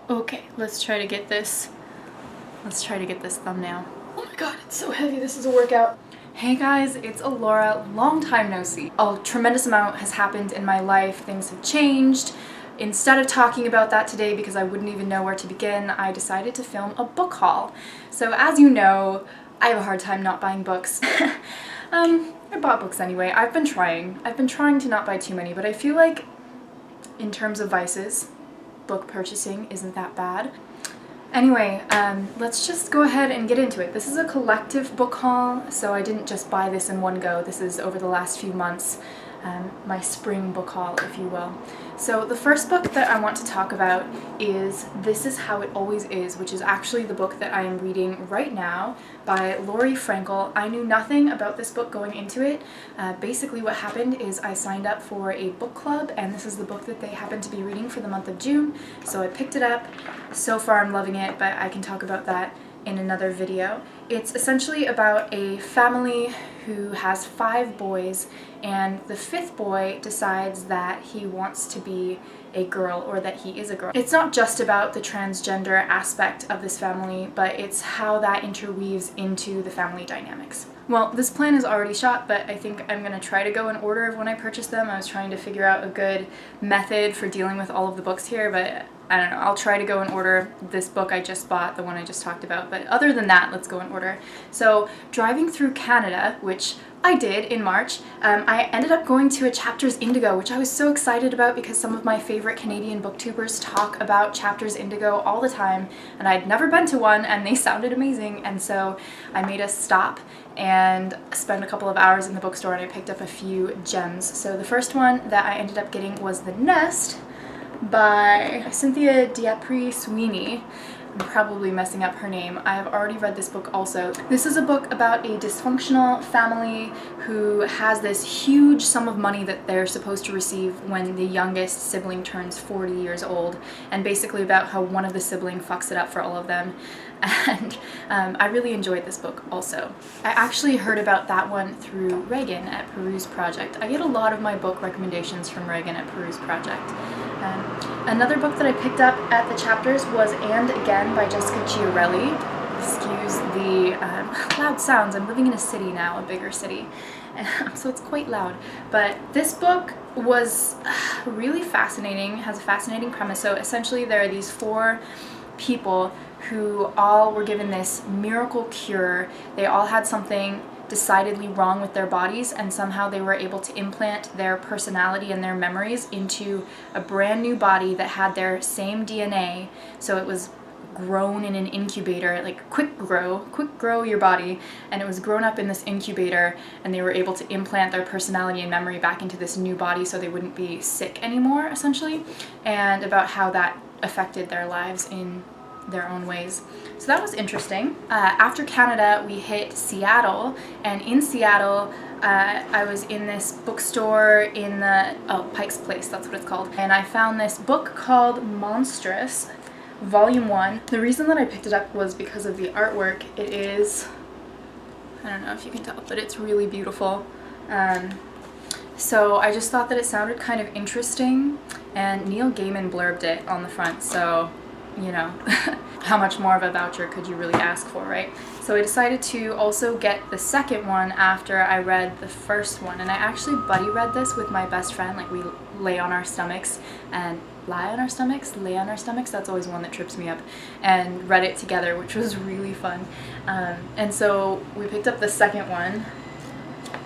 Okay, let's try to get this thumbnail. Oh my god, it's so heavy. This is a workout. Hey guys, it's Alora. Long time no see. A tremendous amount has happened in my life. Things have changed. Instead of talking about that today because I wouldn't even know where to begin, I decided to film a book haul. So as you know, I have a hard time not buying books. I bought books anyway. I've been trying to not buy too many, but I feel like in terms of vices, book purchasing isn't that bad. Anyway, let's just go ahead and get into it. This is a collective book haul, so I didn't just buy this in one go. This is over the last few months, my spring book haul, if you will. So the first book that I want to talk about is This Is How It Always Is, which is actually the book that I am reading right now by Lori Frankel. I knew nothing about this book going into it. Basically what happened is I signed up for a book club, and this is the book that they happen to be reading for the month of June, so I picked it up. So far I'm loving it, but I can talk about that in another video. It's essentially about a family who has 5 boys, and the 5th boy decides that he wants to be a girl, or that he is a girl. It's not just about the transgender aspect of this family, but it's how that interweaves into the family dynamics. Well, this plan is already shot, but I think I'm going to try to go in order of when I purchase them. I was trying to figure out a good method for dealing with all of the books here, but I don't know, I'll try to go in order. This book I just bought, the one I just talked about, but other than that, let's go in order. So, driving through Canada, which I did in March, I ended up going to a Chapters Indigo, which I was so excited about because some of my favorite Canadian booktubers talk about Chapters Indigo all the time, and I'd never been to one, and they sounded amazing, and so I made a stop and spent a couple of hours in the bookstore, and I picked up a few gems. So the first one that I ended up getting was The Nest by Cynthia D'Aprix-Sweeney. I'm probably messing up her name. I have already read this book also. This is a book about a dysfunctional family who has this huge sum of money that they're supposed to receive when the youngest sibling turns 40 years old, and basically about how one of the siblings fucks it up for all of them. And I really enjoyed this book also. I actually heard about that one through Reagan at Peruse Project. I get a lot of my book recommendations from Reagan at Peruse Project. Another book that I picked up at the Chapters was And Again by Jessica Chiarelli. Excuse the loud sounds. I'm living in a city now, a bigger city, so it's quite loud. But this book was really fascinating, has a fascinating premise. So essentially there are these 4 people who all were given this miracle cure. They all had something decidedly wrong with their bodies, and somehow they were able to implant their personality and their memories into a brand new body that had their same DNA. So it was grown in an incubator, like quick grow your body, and it was grown up in this incubator, and they were able to implant their personality and memory back into this new body so they wouldn't be sick anymore, essentially, and about how that affected their lives in their own ways. So that was interesting. After Canada, we hit Seattle, and in Seattle, I was in this bookstore in the, Pike's Place, that's what it's called, and I found this book called Monstrous, Volume 1. The reason that I picked it up was because of the artwork. It is, I don't know if you can tell, but it's really beautiful. So I just thought that it sounded kind of interesting, and Neil Gaiman blurbed it on the front, so you know, how much more of a voucher could you really ask for, right? So I decided to also get the second one after I read the first one, and I actually buddy read this with my best friend. Like, we lay on our stomachs and lay on our stomachs, that's always one that trips me up, and read it together, which was really fun. And so we picked up the second one,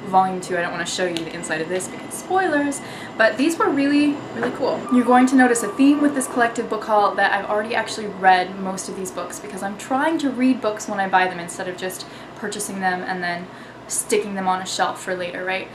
Volume 2. I don't want to show you the inside of this because spoilers, but these were really, really cool. You're going to notice a theme with this collective book haul that I've already actually read most of these books, because I'm trying to read books when I buy them instead of just purchasing them and then sticking them on a shelf for later, right?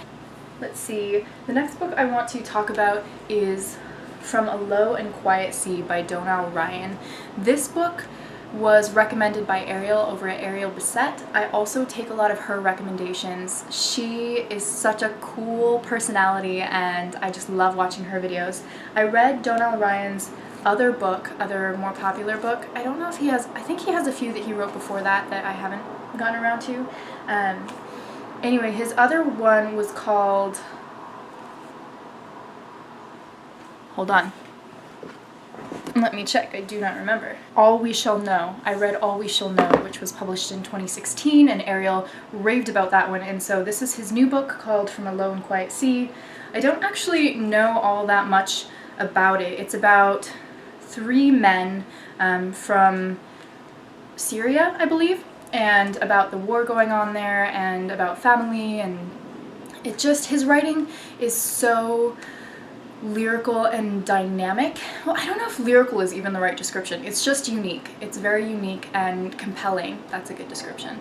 Let's see. The next book I want to talk about is From a Low and Quiet Sea by Donal Ryan. This book was recommended by Ariel over at Ariel Bissett. I also take a lot of her recommendations. She is such a cool personality, and I just love watching her videos. I read Donal Ryan's other more popular book. I don't know if he has, I think he has a few that he wrote before that I haven't gotten around to. Anyway, his other one was called, hold on. Let me check, I do not remember. All We Shall Know. I read All We Shall Know, which was published in 2016, and Ariel raved about that one, and so this is his new book called From a Low and Quiet Sea. I don't actually know all that much about it. It's about 3 men from Syria, I believe, and about the war going on there, and about family, and it just, his writing is so lyrical and dynamic. Well, I don't know if lyrical is even the right description. It's just unique. It's very unique and compelling. That's a good description.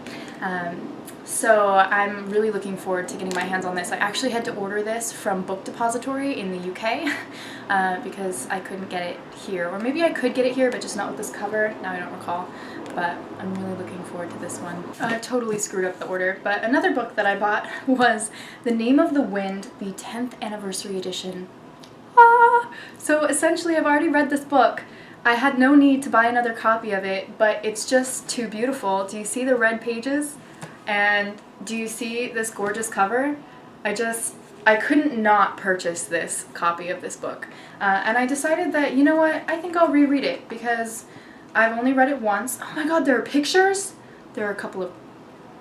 So I'm really looking forward to getting my hands on this. I actually had to order this from Book Depository in the UK because I couldn't get it here. Or maybe I could get it here, but just not with this cover. Now I don't recall. But I'm really looking forward to this one. I totally screwed up the order. But another book that I bought was The Name of the Wind, the 10th anniversary edition. So essentially I've already read this book. I had no need to buy another copy of it, but it's just too beautiful. Do you see the red pages? And do you see this gorgeous cover? I couldn't not purchase this copy of this book. And I decided that, you know what, I think I'll reread it because I've only read it once. Oh my god, there are pictures? There are a couple of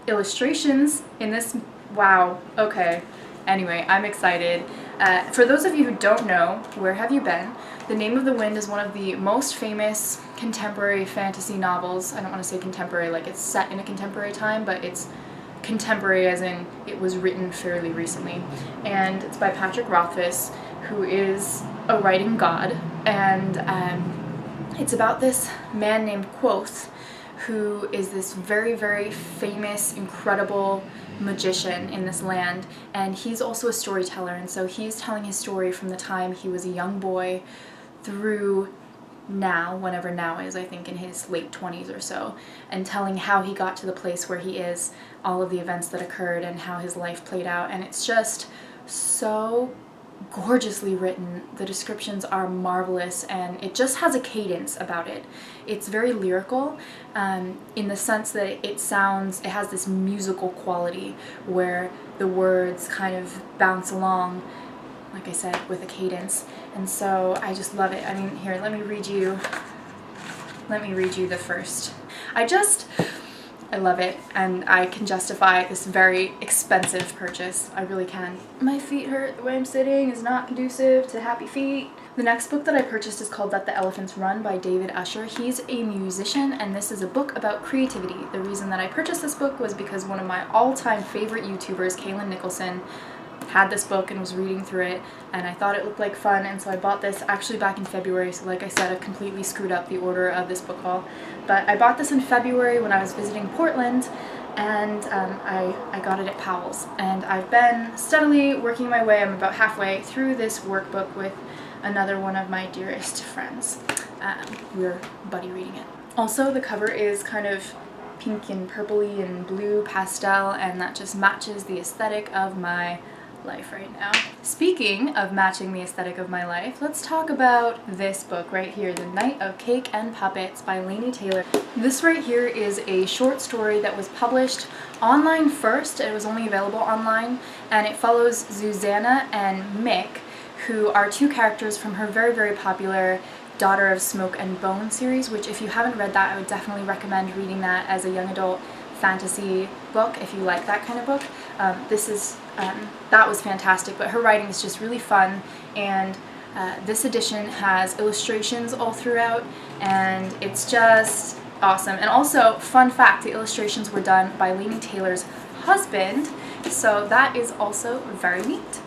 illustrations in this. Wow, okay. Anyway, I'm excited. For those of you who don't know, where have you been? The Name of the Wind is one of the most famous contemporary fantasy novels. I don't want to say contemporary like it's set in a contemporary time, but it's contemporary as in it was written fairly recently. And it's by Patrick Rothfuss, who is a writing god. And it's about this man named Quoth, who is this very, very famous, incredible magician in this land, and he's also a storyteller, and so he's telling his story from the time he was a young boy through now, whenever now is, I think in his late 20s or so, and telling how he got to the place where he is, all of the events that occurred and how his life played out, and it's just so gorgeously written. The descriptions are marvelous, and it just has a cadence about it. It's very lyrical in the sense that it has this musical quality where the words kind of bounce along, like I said, with a cadence, and so I just love it. I mean, here, let me read you the first. I love it, and I can justify this very expensive purchase. I really can. My feet hurt. The way I'm sitting is not conducive to happy feet. The next book that I purchased is called Let the Elephants Run by David Usher. He's a musician, and this is a book about creativity. The reason that I purchased this book was because one of my all-time favorite YouTubers, Kaylin Nicholson, had this book and was reading through it, and I thought it looked like fun, and so I bought this actually back in February. So like I said, I've completely screwed up the order of this book haul, but I bought this in February when I was visiting Portland, and I got it at Powell's, and I've been steadily working my way. I'm about halfway through this workbook with another one of my dearest friends. We're buddy reading it. Also, the cover is kind of pink and purpley and blue pastel, and that just matches the aesthetic of my life right now. Speaking of matching the aesthetic of my life, let's talk about this book right here, The Night of Cake and Puppets by Laini Taylor. This right here is a short story that was published online first. It was only available online, and it follows Susanna and Mick, who are 2 characters from her very, very popular Daughter of Smoke and Bone series, which if you haven't read that, I would definitely recommend reading that as a young adult fantasy book if you like that kind of book. That was fantastic, but her writing is just really fun, and this edition has illustrations all throughout, and it's just awesome. And also, fun fact, the illustrations were done by Laini Taylor's husband, so that is also very neat.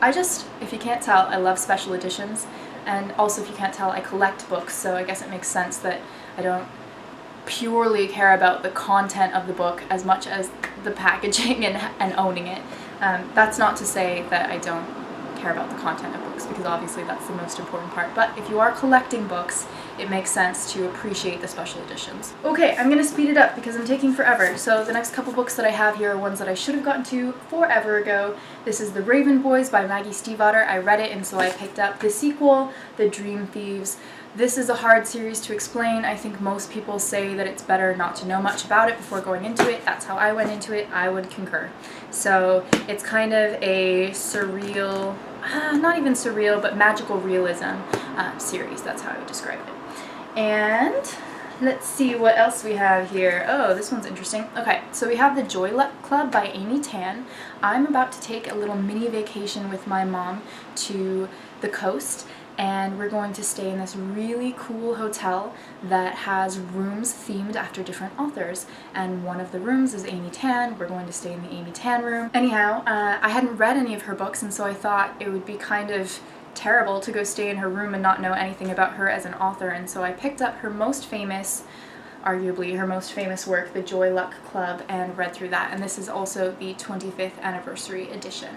If you can't tell, I love special editions, and also if you can't tell, I collect books, so I guess it makes sense that I don't purely care about the content of the book as much as the packaging and owning it. That's not to say that I don't care about the content of books, because obviously that's the most important part, but if you are collecting books, it makes sense to appreciate the special editions. Okay, I'm gonna speed it up because I'm taking forever. So the next couple books that I have here are ones that I should have gotten to forever ago. This is The Raven Boys by Maggie Stiefvater. I read it, and so I picked up the sequel, The Dream Thieves. This is a hard series to explain. I think most people say that it's better not to know much about it before going into it. That's how I went into it. I would concur. So it's kind of a surreal, not even surreal, but magical realism series. That's how I would describe it. And let's see what else we have here. Oh, this one's interesting. Okay, so we have The Joy Luck Club by Amy Tan. I'm about to take a little mini vacation with my mom to the coast, and we're going to stay in this really cool hotel that has rooms themed after different authors, and one of the rooms is Amy Tan. We're going to stay in the Amy Tan room. Anyhow, I hadn't read any of her books, and so I thought it would be kind of terrible to go stay in her room and not know anything about her as an author, and so I picked up her most famous, arguably her most famous work, The Joy Luck Club, and read through that, and this is also the 25th anniversary edition.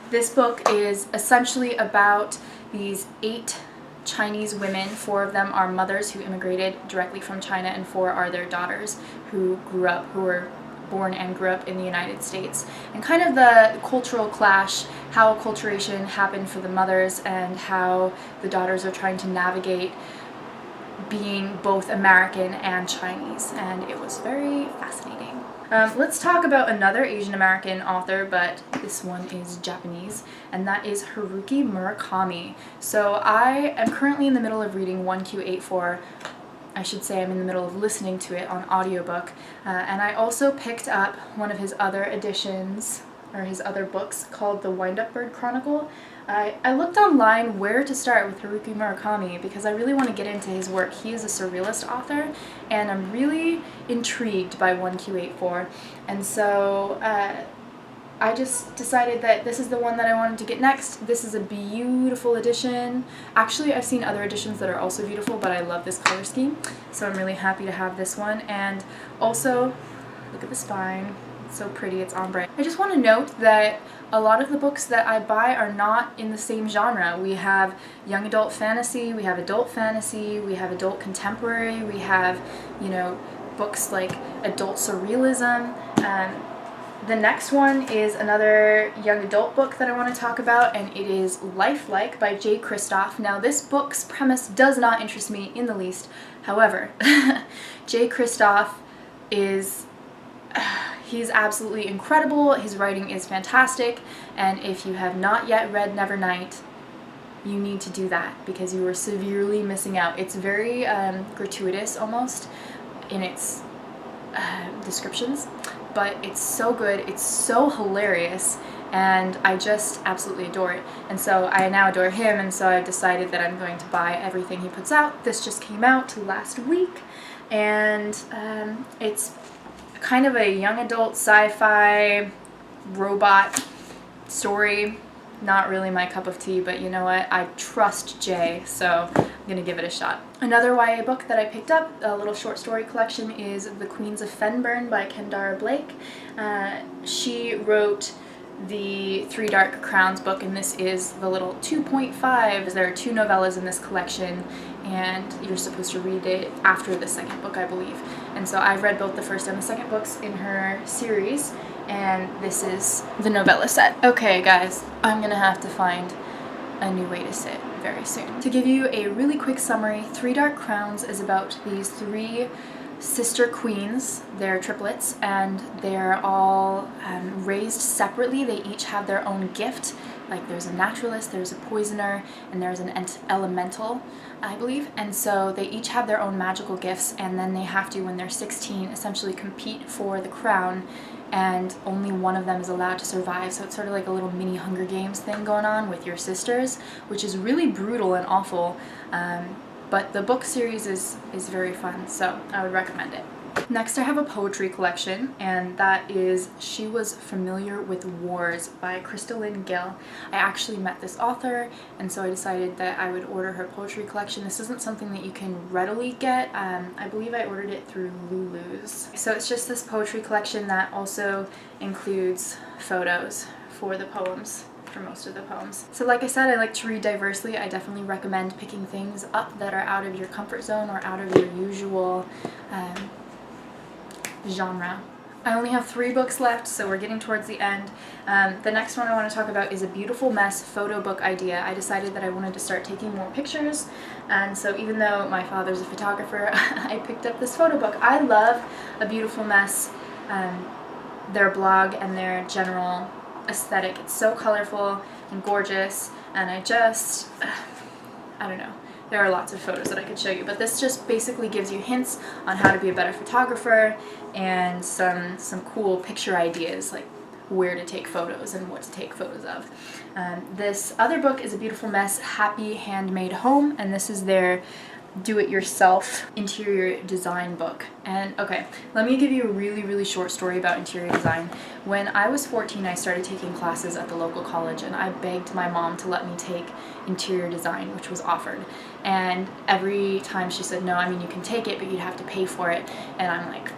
This book is essentially about these 8 Chinese women. 4 of them are mothers who immigrated directly from China, and 4 are their daughters who were born and grew up in the United States. And kind of the cultural clash, how acculturation happened for the mothers and how the daughters are trying to navigate being both American and Chinese, and it was very fascinating. Let's talk about another Asian American author, but this one is Japanese, and that is Haruki Murakami. So I am currently in the middle of reading 1Q84. I should say I'm in the middle of listening to it on audiobook, and I also picked up one of his other editions, or his other books, called The Wind-Up Bird Chronicle. I looked online where to start with Haruki Murakami because I really want to get into his work. He is a surrealist author, and I'm really intrigued by 1Q84, and so I just decided that this is the one that I wanted to get next. This is a beautiful edition. Actually, I've seen other editions that are also beautiful, but I love this color scheme, so I'm really happy to have this one. And also, look at the spine. It's so pretty, it's ombre. I just want to note that a lot of the books that I buy are not in the same genre. We have young adult fantasy, we have adult fantasy, we have adult contemporary, we have, you know, books like adult surrealism. The next one is another young adult book that I want to talk about, and it is Lifelike by Jay Kristoff. Now, this book's premise does not interest me in the least. However, Jay Kristoff is... he's absolutely incredible. His writing is fantastic, and if you have not yet read Nevernight, you need to do that because you are severely missing out. It's very gratuitous almost in its descriptions, but it's so good, it's so hilarious, and I just absolutely adore it. And so I now adore him, and so I've decided that I'm going to buy everything he puts out. This just came out last week, and it's kind of a young adult sci-fi robot story. Not really my cup of tea, but you know what? I trust Jay, so I'm gonna give it a shot. Another YA book that I picked up, a little short story collection, is The Queens of Fenburn by Kendara Blake. She wrote the Three Dark Crowns book, and this is the little 2.5. There are 2 novellas in this collection, and you're supposed to read it after the second book, I believe. And so I've read both the first and the second books in her series, and this is the novella set. Okay guys, I'm gonna have to find a new way to sit very soon. To give you a really quick summary, Three Dark Crowns is about these 3 sister queens. They're triplets, and they're all raised separately. They each have their own gift. Like, there's a naturalist, there's a poisoner, and there's an elemental, I believe. And so they each have their own magical gifts, and then they have to, when they're 16, essentially compete for the crown, and only one of them is allowed to survive. So it's sort of like a little mini Hunger Games thing going on with your sisters, which is really brutal and awful. But the book series is very fun, so I would recommend it. Next I have a poetry collection, and that is She Was Familiar with Wars by Crystalline Gill. I actually met this author, and so I decided that I would order her poetry collection. This isn't something that you can readily get. I believe I ordered it through Lulu's. So it's just this poetry collection that also includes photos for the poems. For most of the poems. So like I said, I like to read diversely. I definitely recommend picking things up that are out of your comfort zone or out of your usual genre. I only have 3 books left, so we're getting towards the end. The next one I want to talk about is A Beautiful Mess photo book idea. I decided that I wanted to start taking more pictures, and so even though my father's a photographer, I picked up this photo book. I love A Beautiful Mess, their blog and their general aesthetic. It's so colorful and gorgeous, and I don't know. There are lots of photos that I could show you, but this just basically gives you hints on how to be a better photographer and some cool picture ideas, like where to take photos and what to take photos of. This other book is A Beautiful Mess, Happy Handmade Home, and this is their do-it-yourself interior design book. And okay, let me give you a really short story about interior design. When I was 14, I started taking classes at the local college, and I begged my mom to let me take interior design, which was offered. And every time she said, no, I mean, you can take it, but you'd have to pay for it. And I'm like,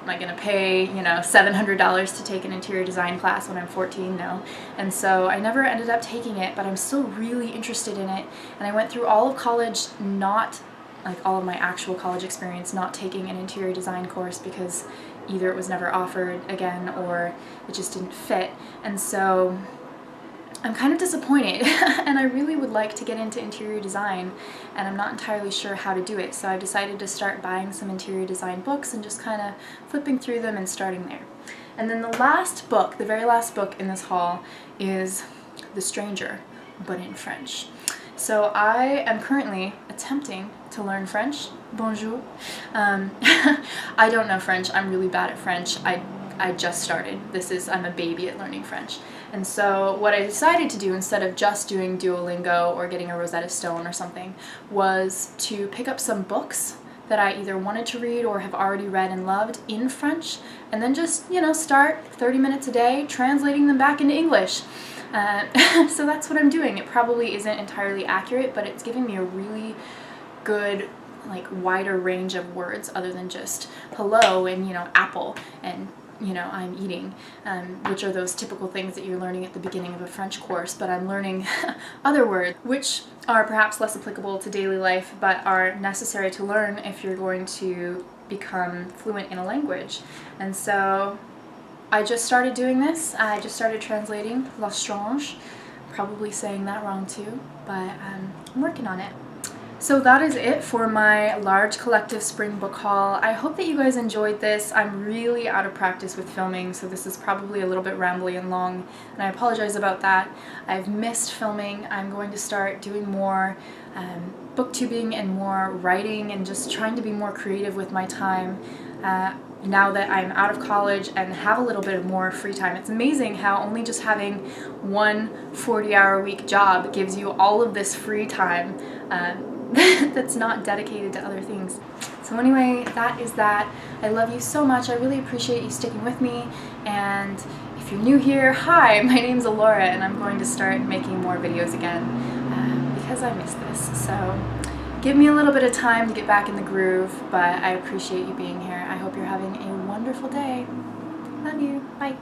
am I gonna pay, you know, $700 to take an interior design class when I'm 14? No. And so I never ended up taking it, but I'm still really interested in it. And I went through all of college, not like all of my actual college experience, not taking an interior design course because either it was never offered again or it just didn't fit. And so I'm kind of disappointed and I really would like to get into interior design, and I'm not entirely sure how to do it, so I decided to start buying some interior design books and just kind of flipping through them and starting there. And then the last book, the very last book in this haul, is The Stranger, but in French. So I am currently attempting to learn French. Bonjour. I don't know French. I'm really bad at French. I just started. I'm a baby at learning French. And so what I decided to do, instead of just doing Duolingo or getting a Rosetta Stone or something, was to pick up some books that I either wanted to read or have already read and loved in French, and then just, you know, start 30 minutes a day translating them back into English. So that's what I'm doing. It probably isn't entirely accurate, but it's giving me a really good, like, wider range of words other than just hello and, you know, apple and, you know, I'm eating, which are those typical things that you're learning at the beginning of a French course, but I'm learning other words which are perhaps less applicable to daily life but are necessary to learn if you're going to become fluent in a language. And so I just started doing this. I just started translating La Strange, probably saying that wrong too, but I'm working on it. So that is it for my large collective spring book haul. I hope that you guys enjoyed this. I'm really out of practice with filming, so this is probably a little bit rambly and long, and I apologize about that. I've missed filming. I'm going to start doing more booktubing and more writing and just trying to be more creative with my time now that I'm out of college and have a little bit more free time. It's amazing how only just having one 40-hour-a-week job gives you all of this free time that's not dedicated to other things. So anyway, that is that. I love you so much. I really appreciate you sticking with me, and if you're new here, hi, my name's Alora, and I'm going to start making more videos again because I miss this. So give me a little bit of time to get back in the groove, but I appreciate you being here. I hope you're having a wonderful day. Love you. Bye.